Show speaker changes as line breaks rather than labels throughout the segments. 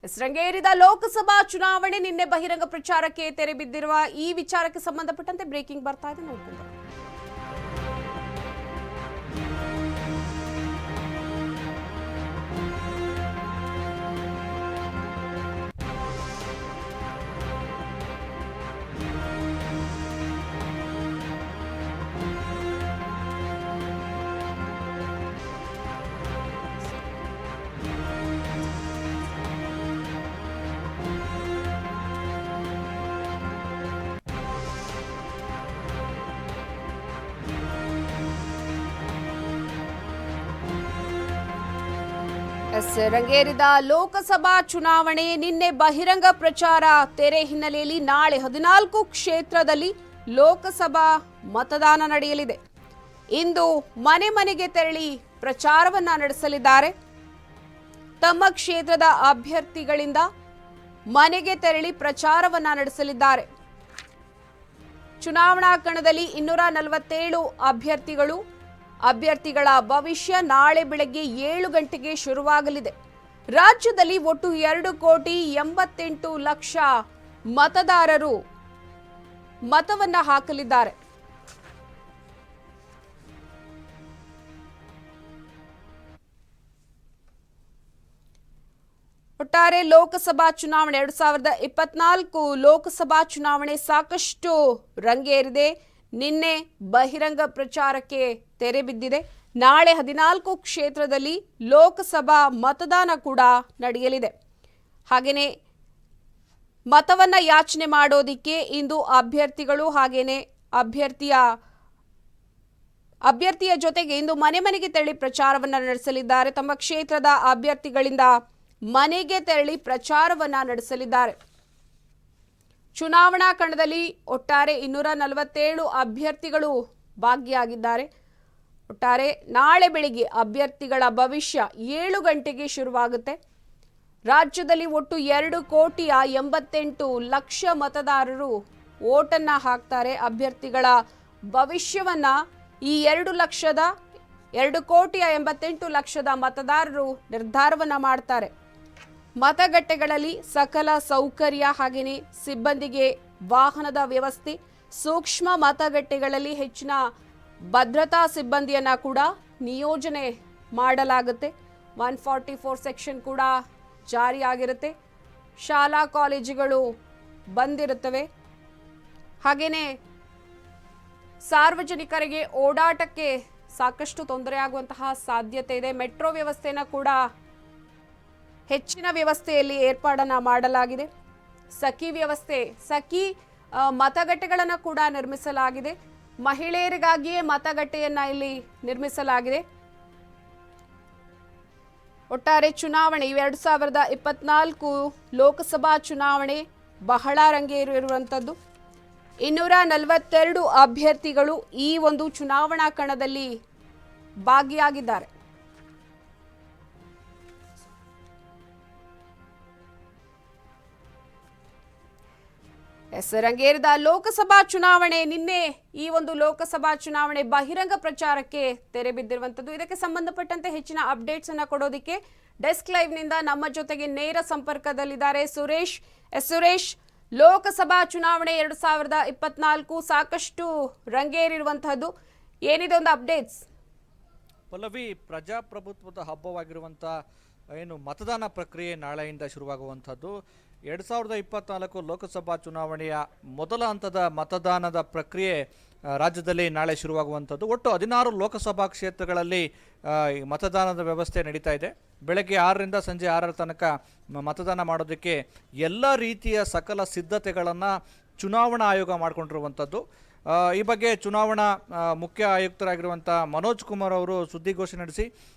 ರಂಗೇರಿದ ಲೋಕಸಭಾ ಚುನಾವಣೆ ನಿನ್ನೆ ಬಹಿರಂಗ ಪ್ರಚಾರಕ್ಕೆ ತೆರೆ ಬಿದ್ದಿರುವ ಈ ವಿಚಾರಕ್ಕೆ ಸಂಬಂಧಪಟ್ಟಂತೆ ಬ್ರೇಕಿಂಗ್ ಬರ್ತಾ ಇದೆ ನೋಡ್ಕೊಂಡು ರಂಗೇರಿದ ಲೋಕಸಭಾ ಚುನಾವಣೆ ನಿನ್ನೆ ಬಹಿರಂಗ ಪ್ರಚಾರ ತೆರೆ ಹಿನ್ನೆಲೆಯಲ್ಲಿ ನಾಳೆ 14 ಕ್ಷೇತ್ರದಲ್ಲಿ ಲೋಕಸಭಾ ಮತದಾನ ನಡೆಯಲಿದೆ. ಇಂದು ಮನೆ ಮನೆಗೆ ತೆರಳಿ ಪ್ರಚಾರವನ್ನ ನಡೆಸಲಿದ್ದಾರೆ. ತಮ್ಮ ಕ್ಷೇತ್ರದ ಅಭ್ಯರ್ಥಿಗಳಿಂದ ಮನೆಗೆ ತೆರಳಿ ಪ್ರಚಾರವನ್ನ ನಡೆಸಲಿದ್ದಾರೆ. ಚುನಾವಣಾ ಕಣದಲ್ಲಿ 247 ಅಭ್ಯರ್ಥಿಗಳ ಭವಿಷ್ಯ ನಾಳೆ ಬೆಳಗ್ಗೆ 7 ಗಂಟೆಗೆ ಶುರುವಾಗಲಿದೆ. ರಾಜ್ಯದಲ್ಲಿ ಒಟ್ಟು 2,88,00,000 ಮತದಾರರು ಮತವನ್ನ ಹಾಕಲಿದ್ದಾರೆ. ಒಟ್ಟಾರೆ ಲೋಕಸಭಾ ಚುನಾವಣೆ 2024 ಲೋಕಸಭಾ ಚುನಾವಣೆ ಸಾಕಷ್ಟು ರಂಗೇರಿದೆ. ನಿನ್ನೆ ಬಹಿರಂಗ ಪ್ರಚಾರಕ್ಕೆ ತೆರೆ ಬಿದ್ದಿದೆ. ನಾಳೆ 14 ಕ್ಷೇತ್ರದಲ್ಲಿ ಲೋಕಸಭಾ ಮತದಾನ ಕೂಡ ನಡೆಯಲಿದೆ. ಹಾಗೆಯೇ ಮತವನ್ನ ಯಾಚನೆ ಮಾಡೋದಿಕ್ಕೆ ಇಂದು ಅಭ್ಯರ್ಥಿಗಳು ಹಾಗೇನೆ ಅಭ್ಯರ್ಥಿಯ ಜೊತೆಗೆ ಇಂದು ಮನೆ ಮನೆಗೆ ತೆರಳಿ ಪ್ರಚಾರವನ್ನ ನಡೆಸಲಿದ್ದಾರೆ. ತಮ್ಮ ಕ್ಷೇತ್ರದ ಅಭ್ಯರ್ಥಿಗಳಿಂದ ಮನೆಗೆ ತೆರಳಿ ಪ್ರಚಾರವನ್ನ ನಡೆಸಲಿದ್ದಾರೆ. ಚುನಾವಣಾ ಕಣದಲ್ಲಿ ಒಟ್ಟಾರೆ 247 ಅಭ್ಯರ್ಥಿಗಳು ಭಾಗಿಯಾಗಿದ್ದಾರೆ. ಒಟ್ಟಾರೆ ನಾಳೆ ಬೆಳಿಗ್ಗೆ ಅಭ್ಯರ್ಥಿಗಳ ಭವಿಷ್ಯ 7 ಗಂಟೆಗೆ ಶುರುವಾಗುತ್ತೆ. ರಾಜ್ಯದಲ್ಲಿ ಒಟ್ಟು 2,88,00,000 ಮತದಾರರು ವೋಟನ್ನ ಹಾಕ್ತಾರೆ. ಅಭ್ಯರ್ಥಿಗಳ ಭವಿಷ್ಯವನ್ನ ಈ 2,88,00,000 ಮತದಾರರು ನಿರ್ಧಾರವನ್ನ ಮಾಡ್ತಾರೆ. ಮತಗಟ್ಟೆಗಳಲ್ಲಿ ಸಕಲ ಸೌಕರ್ಯ ಹಾಗೆಯೇ ಸಿಬ್ಬಂದಿಗೆ ವಾಹನದ ವ್ಯವಸ್ಥೆ, ಸೂಕ್ಷ್ಮ ಮತಗಟ್ಟೆಗಳಲ್ಲಿ ಹೆಚ್ಚಿನ ಭದ್ರತಾ ಸಿಬ್ಬಂದಿಯನ್ನ ಕೂಡ ನಿಯೋಜನೆ ಮಾಡಲಾಗುತ್ತೆ. 144 ಸೆಕ್ಷನ್ ಕೂಡ ಜಾರಿಯಾಗಿರುತ್ತೆ. ಶಾಲಾ ಕಾಲೇಜುಗಳು ಬಂದಿರುತ್ತವೆ. ಹಾಗೆಯೇ ಸಾರ್ವಜನಿಕರಿಗೆ ಓಡಾಟಕ್ಕೆ ಸಾಕಷ್ಟು ತೊಂದರೆಯಾಗುವಂತಹ ಸಾಧ್ಯತೆ ಇದೆ. ಮೆಟ್ರೋ ವ್ಯವಸ್ಥೆನ ಕೂಡ ಹೆಚ್ಚಿನ ವ್ಯವಸ್ಥೆಯಲ್ಲಿ ಏರ್ಪಾಡನ್ನ ಮಾಡಲಾಗಿದೆ. ಸಖಿ ಮತಗಟ್ಟೆಗಳನ್ನು ಕೂಡ ನಿರ್ಮಿಸಲಾಗಿದೆ. ಮಹಿಳೆಯರಿಗಾಗಿಯೇ ಮತಗಟ್ಟೆಯನ್ನ ಇಲ್ಲಿ ನಿರ್ಮಿಸಲಾಗಿದೆ. ಒಟ್ಟಾರೆ ಚುನಾವಣೆ 2024 ಲೋಕಸಭಾ ಚುನಾವಣೆ ಬಹಳ ರಂಗೇರಿರುವಂಥದ್ದು. 242 ಅಭ್ಯರ್ಥಿಗಳು ಈ ಒಂದು ಚುನಾವಣಾ ಕಣದಲ್ಲಿ ಭಾಗಿಯಾಗಿದ್ದಾರೆ. ರಂಗೇರಿದ ಲೋಕಸಭಾ ಚುನಾವಣೆ ನಿನ್ನೆ ಈ ಒಂದು ಲೋಕಸಭಾ ಚುನಾವಣೆ ಬಹಿರಂಗ ಪ್ರಚಾರಕ್ಕೆ ತೆರೆ ಬಿದ್ದಿರುವಂತದ್ದು. ಇದಕ್ಕೆ ಸಂಬಂಧಪಟ್ಟಂತೆ ಹೆಚ್ಚಿನ ಅಪ್ಡೇಟ್ಸ್ ಅನ್ನ ಕೊಡೋದಕ್ಕೆ ಡೆಸ್ಕ್ ಲೈವ್ ನಿಂದ ನಮ್ಮ ಜೊತೆಗೆ ನೇರ ಸಂಪರ್ಕದಲ್ಲಿದ್ದಾರೆ ಸುರೇಶ್. ಲೋಕಸಭಾ ಚುನಾವಣೆ 2024 ಸಾಕಷ್ಟು ರಂಗೇರಿರುವಂತಹದ್ದು, ಏನಿದೆ ಒಂದು ಅಪ್ಡೇಟ್ಸ್?
ಪಲ್ಲವಿ, ಪ್ರಜಾಪ್ರಭುತ್ವದ ಹಬ್ಬವಾಗಿರುವಂಥ ಏನು ಮತದಾನ ಪ್ರಕ್ರಿಯೆ ನಾಳೆಯಿಂದ ಶುರುವಾಗುವಂಥದ್ದು. 2024 ಲೋಕಸಭಾ ಚುನಾವಣೆಯ ಮೊದಲ ಹಂತದ ಮತದಾನದ ಪ್ರಕ್ರಿಯೆ ರಾಜ್ಯದಲ್ಲಿ ನಾಳೆ ಶುರುವಾಗುವಂಥದ್ದು. ಒಟ್ಟು 16 ಲೋಕಸಭಾ ಕ್ಷೇತ್ರಗಳಲ್ಲಿ ಮತದಾನದ ವ್ಯವಸ್ಥೆ ನಡೀತಾ ಇದೆ. ಬೆಳಗ್ಗೆ 6ರಿಂದ ಸಂಜೆ 6ರ ತನಕ ಮತದಾನ ಮಾಡೋದಕ್ಕೆ ಎಲ್ಲ ರೀತಿಯ ಸಕಲ ಸಿದ್ಧತೆಗಳನ್ನು ಚುನಾವಣಾ ಆಯೋಗ ಮಾಡಿಕೊಂಡಿರುವಂಥದ್ದು. ಈ ಬಗ್ಗೆ ಚುನಾವಣಾ ಮುಖ್ಯ ಆಯುಕ್ತರಾಗಿರುವಂಥ ಮನೋಜ್ ಕುಮಾರ್ ಅವರು ಸುದ್ದಿಗೋಷ್ಠಿ ನಡೆಸಿ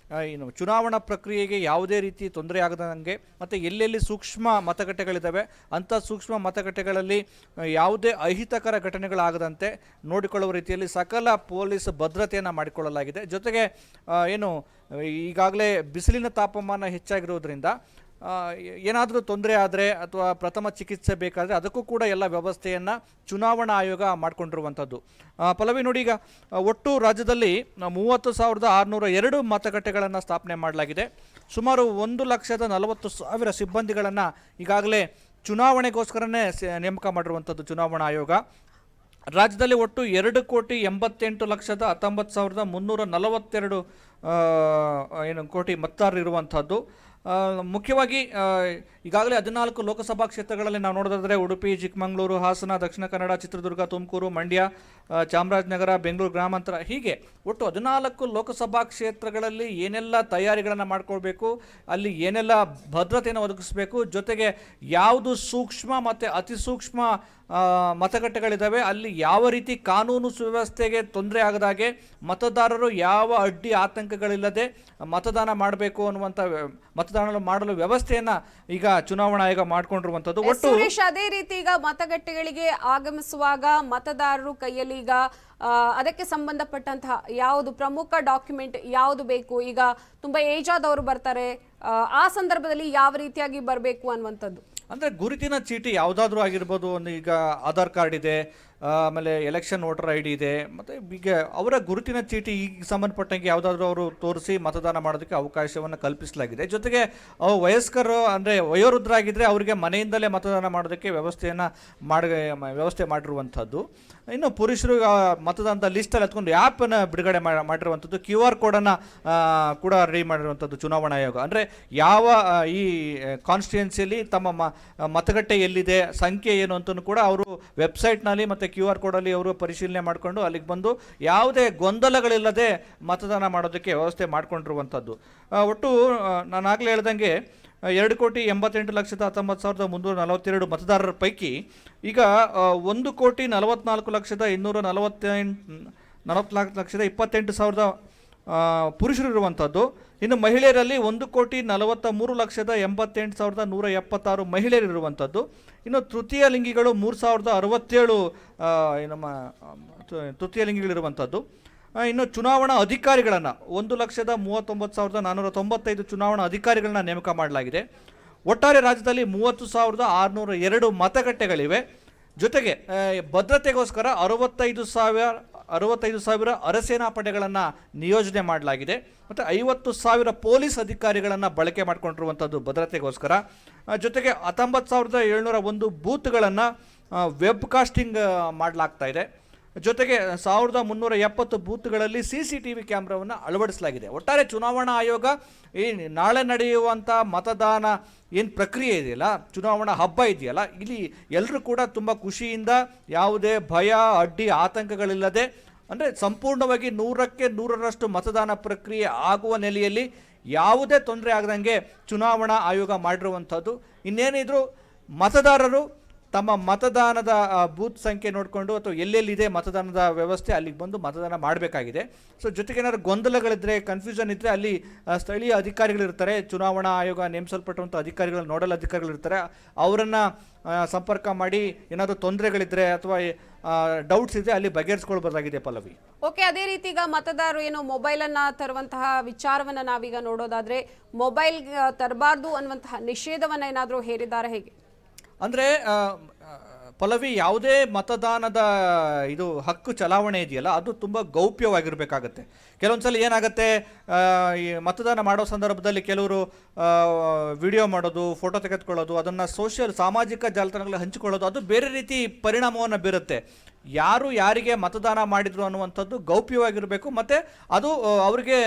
ಇನ್ನು ಚುನಾವಣಾ ಪ್ರಕ್ರಿಯೆಗೆ ಯಾವುದೇ ರೀತಿ ತೊಂದರೆ ಆಗದಂಗೆ ಮತ್ತು ಎಲ್ಲೆಲ್ಲಿ ಸೂಕ್ಷ್ಮ ಮತಗಟ್ಟೆಗಳಿದ್ದಾವೆ ಅಂಥ ಸೂಕ್ಷ್ಮ ಮತಗಟ್ಟೆಗಳಲ್ಲಿ ಯಾವುದೇ ಅಹಿತಕರ ಘಟನೆಗಳಾಗದಂತೆ ನೋಡಿಕೊಳ್ಳುವ ರೀತಿಯಲ್ಲಿ ಸಕಲ ಪೊಲೀಸ್ ಭದ್ರತೆಯನ್ನು ಮಾಡಿಕೊಳ್ಳಲಾಗಿದೆ. ಜೊತೆಗೆ ಏನು ಈಗಾಗಲೇ ಬಿಸಿಲಿನ ತಾಪಮಾನ ಹೆಚ್ಚಾಗಿರೋದ್ರಿಂದ ಏನಾದರೂ ತೊಂದರೆ ಆದರೆ ಅಥವಾ ಪ್ರಥಮ ಚಿಕಿತ್ಸೆ ಬೇಕಾದರೆ ಅದಕ್ಕೂ ಕೂಡ ಎಲ್ಲ ವ್ಯವಸ್ಥೆಯನ್ನು ಚುನಾವಣಾ ಆಯೋಗ ಮಾಡಿಕೊಂಡಿರುವಂಥದ್ದು. ಪಲ್ಲವಿ ನೋಡಿ, ಈಗ ಒಟ್ಟು ರಾಜ್ಯದಲ್ಲಿ 30,602 ಮತಗಟ್ಟೆಗಳನ್ನು ಸ್ಥಾಪನೆ ಮಾಡಲಾಗಿದೆ. ಸುಮಾರು 1,40,40,000 ಸಿಬ್ಬಂದಿಗಳನ್ನು ಈಗಾಗಲೇ ಚುನಾವಣೆಗೋಸ್ಕರನೇ ನೇಮಕ ಮಾಡಿರುವಂಥದ್ದು ಚುನಾವಣಾ ಆಯೋಗ. ರಾಜ್ಯದಲ್ಲಿ ಒಟ್ಟು 2,88,19,342 ಕೋಟಿ ಮತದಾರರು ಇರುವಂಥದ್ದು. ಮುಖ್ಯವಾಗಿ ಈಗಾಗಲೇ 14 ಲೋಕಸಭಾ ಕ್ಷೇತ್ರಗಳಲ್ಲಿ ನಾವು ನೋಡೋದಾದರೆ ಉಡುಪಿ, ಚಿಕ್ಕಮಗಳೂರು, ಹಾಸನ, ದಕ್ಷಿಣ ಕನ್ನಡ, ಚಿತ್ರದುರ್ಗ, ತುಮಕೂರು, ಮಂಡ್ಯ, ಚಾಮರಾಜನಗರ, ಬೆಂಗಳೂರು ಗ್ರಾಮಾಂತರ, ಹೀಗೆ ಒಟ್ಟು 14 ಲೋಕಸಭಾ ಕ್ಷೇತ್ರಗಳಲ್ಲಿ ಏನೆಲ್ಲ ತಯಾರಿಗಳನ್ನು ಮಾಡ್ಕೊಳ್ಬೇಕು, ಅಲ್ಲಿ ಏನೆಲ್ಲ ಭದ್ರತೆಯನ್ನು ಒದಗಿಸಬೇಕು, ಜೊತೆಗೆ ಯಾವುದು ಸೂಕ್ಷ್ಮ ಮತ್ತು ಅತಿ ಸೂಕ್ಷ್ಮ ಮತಗಟ್ಟೆಗಳಿದ್ದಾವೆ ಅಲ್ಲಿ ಯಾವ ರೀತಿ ಕಾನೂನು ಸುವ್ಯವಸ್ಥೆಗೆ ತೊಂದರೆ ಆಗದಾಗೆ ಮತದಾರರು ಯಾವ ಅಡ್ಡಿ ಆತಂಕಗಳಿಲ್ಲದೆ ಮತದಾನ ಮಾಡಬೇಕು ಅನ್ನುವಂಥ ಮತದಾನ ಮಾಡಲು ವ್ಯವಸ್ಥೆಯನ್ನ ಈಗ ಚುನಾವಣಾ ಆಯೋಗ ಮಾಡಿಕೊಂಡಿರುವಂಥದ್ದು. ಒಟ್ಟು
ಸುರೇಶ್, ಅದೇ ರೀತಿ ಈಗ ಮತಗಟ್ಟೆಗಳಿಗೆ ಆಗಮಿಸುವಾಗ ಮತದಾರರು ಕೈಯಲ್ಲಿ ಈಗ ಅದಕ್ಕೆ ಸಂಬಂಧಪಟ್ಟಂತಹ ಯಾವುದು ಪ್ರಮುಖ ಡಾಕ್ಯುಮೆಂಟ್ ಯಾವುದು ಬೇಕು? ಈಗ ತುಂಬಾ ಏಜ್ ಆದವರು ಬರ್ತಾರೆ, ಆ ಸಂದರ್ಭದಲ್ಲಿ ಯಾವ ರೀತಿಯಾಗಿ ಬರಬೇಕು ಅನ್ನುವಂಥದ್ದು?
ಅಂದರೆ ಗುರುತಿನ ಚೀಟಿ ಯಾವುದಾದ್ರೂ ಆಗಿರ್ಬೋದು. ಒಂದು ಈಗ ಆಧಾರ್ ಕಾರ್ಡ್ ಇದೆ, ಆಮೇಲೆ ಎಲೆಕ್ಷನ್ ವೋಟರ್ ಐ ಡಿ ಇದೆ, ಮತ್ತು ಈಗ ಅವರ ಗುರುತಿನ ಚೀಟಿ ಈಗ ಸಂಬಂಧಪಟ್ಟಂಗೆ ಯಾವುದಾದ್ರೂ ಅವರು ತೋರಿಸಿ ಮತದಾನ ಮಾಡೋದಕ್ಕೆ ಅವಕಾಶವನ್ನು ಕಲ್ಪಿಸಲಾಗಿದೆ. ಜೊತೆಗೆ ಅವು ವಯಸ್ಕರು ಅಂದರೆ ವಯೋವೃದ್ಧರಾಗಿದ್ದರೆ ಅವರಿಗೆ ಮನೆಯಿಂದಲೇ ಮತದಾನ ಮಾಡೋದಕ್ಕೆ ವ್ಯವಸ್ಥೆ ಮಾಡಿರುವಂಥದ್ದು. ಇನ್ನು ಪುರುಷರು ಮತದಾನದ ಲಿಸ್ಟಲ್ಲಿ ಹತ್ಕೊಂಡು ಆ್ಯಪನ್ನು ಬಿಡುಗಡೆ ಮಾಡಿರುವಂಥದ್ದು. QR ಕೋಡನ್ನು ಕೂಡ ರೆಡಿ ಮಾಡಿರುವಂಥದ್ದು ಚುನಾವಣಾ ಆಯೋಗ. ಅಂದರೆ ಯಾವ ಈ ಕಾನ್ಸ್ಟಿಟ್ಯೂನ್ಸಿಯಲ್ಲಿ ತಮ್ಮ ಮತಗಟ್ಟೆ ಎಲ್ಲಿದೆ, ಸಂಖ್ಯೆ ಏನು ಅಂತಲೂ ಕೂಡ ಅವರು ವೆಬ್ಸೈಟ್ನಲ್ಲಿ ಮತ್ತು QR ಕೋಡಲ್ಲಿ ಅವರು ಪರಿಶೀಲನೆ ಮಾಡಿಕೊಂಡು ಅಲ್ಲಿಗೆ ಬಂದು ಯಾವುದೇ ಗೊಂದಲಗಳಿಲ್ಲದೆ ಮತದಾನ ಮಾಡೋದಕ್ಕೆ ವ್ಯವಸ್ಥೆ ಮಾಡಿಕೊಂಡಿರುವಂಥದ್ದು. ಒಟ್ಟು ನಾನು ಆಗಲೇ ಹೇಳ್ದಂಗೆ 2,88,19,342 ಮತದಾರರ ಪೈಕಿ ಈಗ 1,44,228,000 ಪುರುಷರು ಇರುವಂಥದ್ದು. ಇನ್ನು ಮಹಿಳೆಯರಲ್ಲಿ 1,43,88,176 ಮಹಿಳೆಯರು ಇರುವಂಥದ್ದು. ಇನ್ನು ತೃತೀಯ ಲಿಂಗಿಗಳು 3,067 ನಮ್ಮ ತೃತೀಯ ಲಿಂಗಿಗಳಿರುವಂಥದ್ದು. ಇನ್ನು ಚುನಾವಣಾ ಅಧಿಕಾರಿಗಳನ್ನು 1,39,495 ಚುನಾವಣಾ ಅಧಿಕಾರಿಗಳನ್ನ ನೇಮಕ ಮಾಡಲಾಗಿದೆ. ಒಟ್ಟಾರೆ ರಾಜ್ಯದಲ್ಲಿ 30,602 ಮತಗಟ್ಟೆಗಳಿವೆ. ಜೊತೆಗೆ ಭದ್ರತೆಗೋಸ್ಕರ 65,000 ಅರೆಸೇನಾ ಪಡೆಗಳನ್ನು ನಿಯೋಜನೆ ಮಾಡಲಾಗಿದೆ ಮತ್ತು 50,000 ಪೊಲೀಸ್ ಅಧಿಕಾರಿಗಳನ್ನು ಬಳಕೆ ಮಾಡಿಕೊಂಡಿರುವಂಥದ್ದು ಭದ್ರತೆಗೋಸ್ಕರ. ಜೊತೆಗೆ 19,701 ಬೂತ್ಗಳನ್ನು ವೆಬ್ಕಾಸ್ಟಿಂಗ್ ಮಾಡಲಾಗ್ತಾ ಇದೆ. ಜೊತೆಗೆ 1,370 ಬೂತ್ಗಳಲ್ಲಿ CCTV ಕ್ಯಾಮ್ರಾವನ್ನು ಅಳವಡಿಸಲಾಗಿದೆ. ಒಟ್ಟಾರೆ ಚುನಾವಣಾ ಆಯೋಗ ಈ ನಾಳೆ ನಡೆಯುವಂಥ ಮತದಾನ ಏನು ಪ್ರಕ್ರಿಯೆ ಇದೆಯಲ್ಲ, ಚುನಾವಣಾ ಹಬ್ಬ ಇದೆಯಲ್ಲ, ಇಲ್ಲಿ ಎಲ್ಲರೂ ಕೂಡ ತುಂಬ ಖುಷಿಯಿಂದ ಯಾವುದೇ ಭಯ ಅಡ್ಡಿ ಆತಂಕಗಳಿಲ್ಲದೆ ಅಂದರೆ ಸಂಪೂರ್ಣವಾಗಿ 100ಕ್ಕೆ 100ರಷ್ಟು ಮತದಾನ ಪ್ರಕ್ರಿಯೆ ಆಗುವ ನೆಲೆಯಲ್ಲಿ ಯಾವುದೇ ತೊಂದರೆ ಆಗದಂಗೆ ಚುನಾವಣಾ ಆಯೋಗ ಮಾಡಿರುವಂಥದ್ದು. ಇನ್ನೇನಿದ್ರು ಮತದಾರರು ತಮ್ಮ ಮತದಾನದ ಬೂತ್ ಸಂಖ್ಯೆ ನೋಡಿಕೊಂಡು ಅಥವಾ ಎಲ್ಲೆಲ್ಲಿದೆ ಮತದಾನದ ವ್ಯವಸ್ಥೆ ಅಲ್ಲಿಗೆ ಬಂದು ಮತದಾನ ಮಾಡಬೇಕಾಗಿದೆ. ಸೊ ಜೊತೆಗೆ ಏನಾದ್ರು ಗೊಂದಲಗಳಿದ್ದರೆ, ಕನ್ಫ್ಯೂಷನ್ ಇದ್ದರೆ ಅಲ್ಲಿ ಸ್ಥಳೀಯ ಅಧಿಕಾರಿಗಳಿರ್ತಾರೆ, ಚುನಾವಣಾ ಆಯೋಗ ನೇಮಿಸಲ್ಪಟ್ಟಂಥ ಅಧಿಕಾರಿಗಳು, ನೋಡಲ್ ಅಧಿಕಾರಿಗಳಿರ್ತಾರೆ, ಅವರನ್ನು ಸಂಪರ್ಕ ಮಾಡಿ ಏನಾದರೂ ತೊಂದರೆಗಳಿದ್ದರೆ ಅಥವಾ ಡೌಟ್ಸ್ ಇದ್ದರೆ ಅಲ್ಲಿ ಬಗೆಹರಿಸ್ಕೊಳ್ಬೋದಾಗಿದೆ. ಪಲ್ಲವಿ,
ಓಕೆ. ಅದೇ ರೀತಿ ಈಗ ಮತದಾರರು ಏನು ಮೊಬೈಲನ್ನು ತರುವಂತಹ ವಿಚಾರವನ್ನು ನಾವೀಗ ನೋಡೋದಾದರೆ ಮೊಬೈಲ್ ತರಬಾರ್ದು ಅನ್ನುವಂತಹ ನಿಷೇಧವನ್ನು ಏನಾದರೂ ಹೇರಿದ್ದಾರೆ, ಹೇಗೆ? ಅಂದರೆ
ಪಲ್ಲವಿ, ಯಾವುದೇ ಮತದಾನದ ಇದು ಹಕ್ಕು ಚಲಾವಣೆ ಇದೆಯಲ್ಲ ಅದು ತುಂಬ ಗೌಪ್ಯವಾಗಿರಬೇಕಾಗತ್ತೆ. ಕೆಲವೊಂದ್ಸಲ ಏನಾಗುತ್ತೆ, ಈ ಮತದಾನ ಮಾಡೋ ಸಂದರ್ಭದಲ್ಲಿ ಕೆಲವರು ವಿಡಿಯೋ ಮಾಡೋದು, ಫೋಟೋ ತೆಗೆದುಕೊಳ್ಳೋದು, ಅದನ್ನು ಸಾಮಾಜಿಕ ಜಾಲತಾಣಗಳಲ್ಲಿ ಹಂಚಿಕೊಳ್ಳೋದು, ಅದು ಬೇರೆ ರೀತಿ ಪರಿಣಾಮವನ್ನು ಬೀರುತ್ತೆ. ಯಾರು ಯಾರಿಗೆ ಮತದಾನ ಮಾಡಿದ್ರು ಅನ್ನುವಂಥದ್ದು ಗೌಪ್ಯವಾಗಿರಬೇಕು ಮತ್ತು ಅದು ಅವರಿಗೆ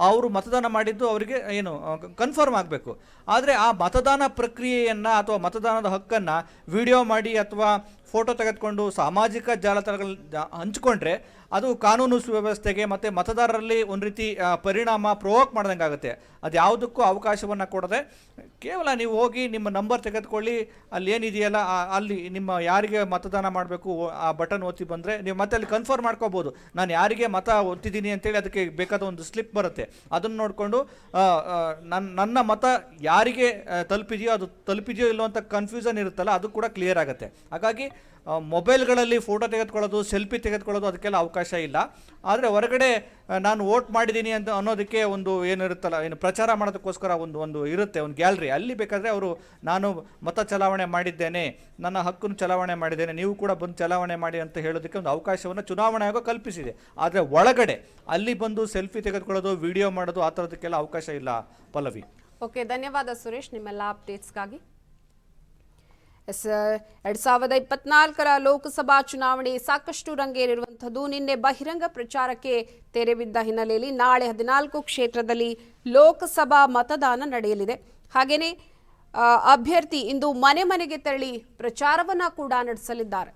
ಅವರು ಮತದಾನ ಮಾಡಿದ್ದು ಅವರಿಗೆ ಏನು ಕನ್ಫರ್ಮ್ ಆಗಬೇಕು. ಆದರೆ ಆ ಮತದಾನ ಪ್ರಕ್ರಿಯೆಯನ್ನು ಅಥವಾ ಮತದಾನದ ಹಕ್ಕನ್ನು ವಿಡಿಯೋ ಮಾಡಿ ಅಥವಾ ಫೋಟೋ ತೆಗೆದುಕೊಂಡು ಸಾಮಾಜಿಕ ಜಾಲತಾಣಗಳಲ್ಲಿ ಹಂಚಿಕೊಂಡ್ರೆ ಅದು ಕಾನೂನು ಸುವ್ಯವಸ್ಥೆಗೆ ಮತ್ತು ಮತದಾರರಲ್ಲಿ ಒಂದು ರೀತಿ ಪರಿಣಾಮ ಪ್ರೊವೋಕ್ ಮಾಡ್ದಂಗೆ ಆಗುತ್ತೆ. ಅದು ಯಾವುದಕ್ಕೂ ಅವಕಾಶವನ್ನು ಕೊಡದೆ ಕೇವಲ ನೀವು ಹೋಗಿ ನಿಮ್ಮ ನಂಬರ್ ತೆಗೆದುಕೊಳ್ಳಿ, ಅಲ್ಲಿ ಏನಿದೆಯಲ್ಲ ಅಲ್ಲಿ ನಿಮ್ಮ ಯಾರಿಗೆ ಮತದಾನ ಮಾಡಬೇಕು ಆ ಬಟನ್ ಒತ್ತಿ ಬಂದರೆ ನೀವು ಮತ್ತೆ ಅಲ್ಲಿ ಕನ್ಫರ್ಮ್ ಮಾಡ್ಕೋಬೋದು. ನಾನು ಯಾರಿಗೆ ಮತ ಒತ್ತಿದ್ದೀನಿ ಅಂತೇಳಿ ಅದಕ್ಕೆ ಬೇಕಾದ ಒಂದು ಸ್ಲಿಪ್ ಬರುತ್ತೆ, ಅದನ್ನು ನೋಡಿಕೊಂಡು ನನ್ನ ಮತ ಯಾರಿಗೆ ತಲುಪಿದೆಯೋ ಅದು ತಲುಪಿದೆಯೋ ಇಲ್ಲೋ ಅಂತ ಕನ್ಫ್ಯೂಷನ್ ಇರುತ್ತಲ್ಲ, ಅದು ಕೂಡ ಕ್ಲಿಯರ್ ಆಗುತ್ತೆ. ಹಾಗಾಗಿ ಮೊಬೈಲ್ಗಳಲ್ಲಿ ಫೋಟೋ ತೆಗೆದುಕೊಳ್ಳೋದು, ಸೆಲ್ಫಿ ತೆಗೆದುಕೊಳ್ಳೋದು ಅದಕ್ಕೆಲ್ಲ ಅವಕಾಶ ಇಲ್ಲ. ಆದರೆ ಹೊರಗಡೆ ನಾನು ವೋಟ್ ಮಾಡಿದ್ದೀನಿ ಅಂತ ಅನ್ನೋದಕ್ಕೆ ಒಂದು ಏನಿರುತ್ತಲ್ಲ, ಏನು ಪ್ರಚಾರ ಮಾಡೋದಕ್ಕೋಸ್ಕರ ಒಂದು ಇರುತ್ತೆ, ಒಂದು ಗ್ಯಾಲರಿ. ಅಲ್ಲಿ ಬೇಕಾದರೆ ಅವರು ನಾನು ಮತ ಚಲಾವಣೆ ಮಾಡಿದ್ದೇನೆ, ನನ್ನ ಹಕ್ಕನ್ನು ಚಲಾವಣೆ ಮಾಡಿದ್ದೇನೆ, ನೀವು ಕೂಡ ಬಂದು ಚಲಾವಣೆ ಮಾಡಿ ಅಂತ ಹೇಳೋದಕ್ಕೆ ಒಂದು ಅವಕಾಶವನ್ನು ಚುನಾವಣಾ ಆಯೋಗ ಕಲ್ಪಿಸಿದೆ. ಆದರೆ ಒಳಗಡೆ ಅಲ್ಲಿ ಬಂದು ಸೆಲ್ಫಿ ತೆಗೆದುಕೊಳ್ಳೋದು, ವಿಡಿಯೋ ಮಾಡೋದು ಆ ಥರದಕ್ಕೆಲ್ಲ ಅವಕಾಶ ಇಲ್ಲ ಪಲ್ಲವಿ.
ಓಕೆ, ಧನ್ಯವಾದ ಸುರೇಶ್ ನಿಮ್ಮೆಲ್ಲ ಅಪ್ಡೇಟ್ಸ್ಗಾಗಿ. 2024 ಲೋಕಸಭಾ ಚುನಾವಣೆ ಸಾಕಷ್ಟು ರಂಗೇರಿರುವಂಥದ್ದು. ನಿನ್ನೆ ಬಹಿರಂಗ ಪ್ರಚಾರಕ್ಕೆ ತೆರೆ ಬಿದ್ದ ಹಿನ್ನೆಲೆಯಲ್ಲಿ ನಾಳೆ 14 ಕ್ಷೇತ್ರದಲ್ಲಿ ಲೋಕಸಭಾ ಮತದಾನ ನಡೆಯಲಿದೆ. ಹಾಗೆಯೇ ಅಭ್ಯರ್ಥಿ ಇಂದು ಮನೆ ಮನೆಗೆ ತೆರಳಿ ಪ್ರಚಾರವನ್ನ ಕೂಡ ನಡೆಸಲಿದ್ದಾರೆ.